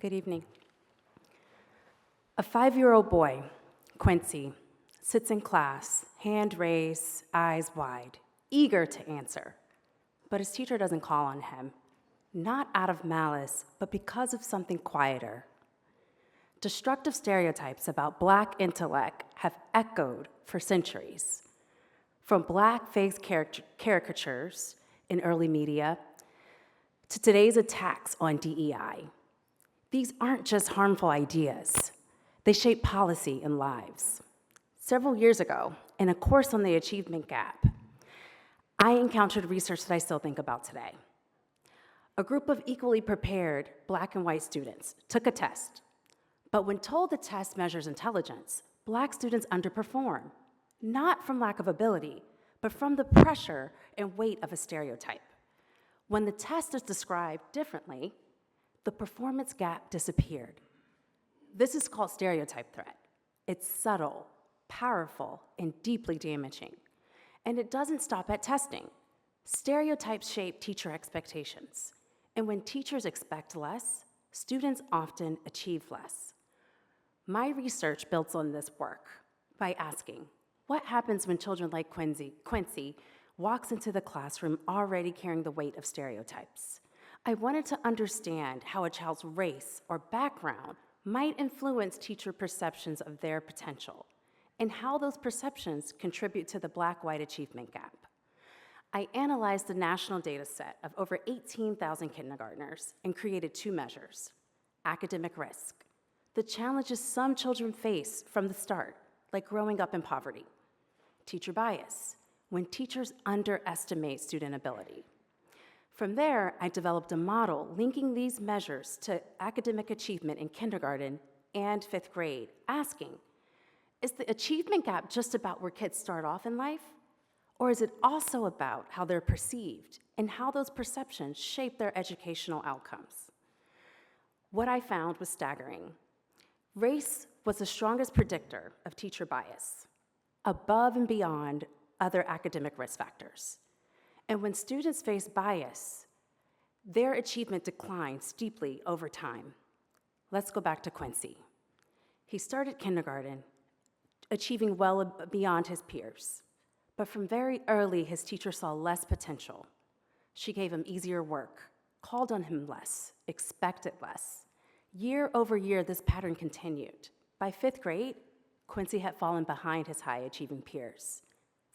Good evening. A 5-year-old boy, Quincy, sits in class, hand raised, eyes wide, eager to answer. But his teacher doesn't call on him, not out of malice, but because of something quieter. Destructive stereotypes about Black intellect have echoed for centuries, from blackface caricatures in early media to today's attacks on DEI. These aren't just harmful ideas. They shape policy and lives. Several years ago, in a course on the achievement gap, I encountered research that I still think about today. A group of equally prepared Black and white students took a test, but when told the test measures intelligence, Black students underperform, not from lack of ability, but from the pressure and weight of a stereotype. When the test is described differently, the performance gap disappeared. This is called stereotype threat. It's subtle, powerful, and deeply damaging. And it doesn't stop at testing. Stereotypes shape teacher expectations. And when teachers expect less, students often achieve less. My research builds on this work by asking, what happens when children like Quincy walks into the classroom already carrying the weight of stereotypes? I wanted to understand how a child's race or background might influence teacher perceptions of their potential, and how those perceptions contribute to the Black-white achievement gap. I analyzed the national data set of over 18,000 kindergartners and created 2 measures: academic risk, the challenges some children face from the start, like growing up in poverty; teacher bias, when teachers underestimate student ability. From there, I developed a model linking these measures to academic achievement in kindergarten and 5th grade, asking, is the achievement gap just about where kids start off in life? Or is it also about how they're perceived and how those perceptions shape their educational outcomes? What I found was staggering. Race was the strongest predictor of teacher bias, above and beyond other academic risk factors. And when students face bias, their achievement declines steeply over time. Let's go back to Quincy. He started kindergarten, achieving well beyond his peers. But from very early, his teacher saw less potential. She gave him easier work, called on him less, expected less. Year over year, this pattern continued. By 5th grade, Quincy had fallen behind his high-achieving peers.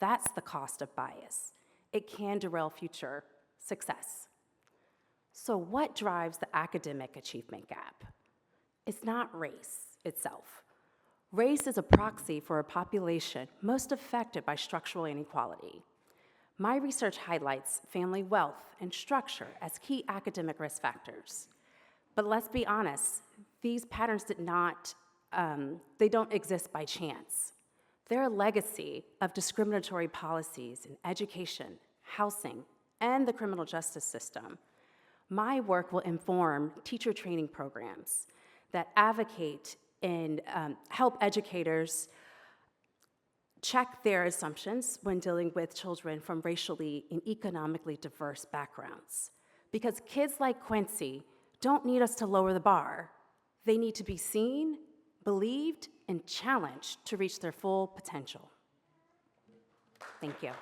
That's the cost of bias. It can derail future success. So what drives the academic achievement gap? It's not race itself. Race is a proxy for a population most affected by structural inequality. My research highlights family wealth and structure as key academic risk factors. But let's be honest, these patterns they don't exist by chance. They're a legacy of discriminatory policies in education, housing, and the criminal justice system. My work will inform teacher training programs that advocate and help educators check their assumptions when dealing with children from racially and economically diverse backgrounds. Because kids like Quincy don't need us to lower the bar. They need to be seen, believed, and challenged to reach their full potential. Thank you.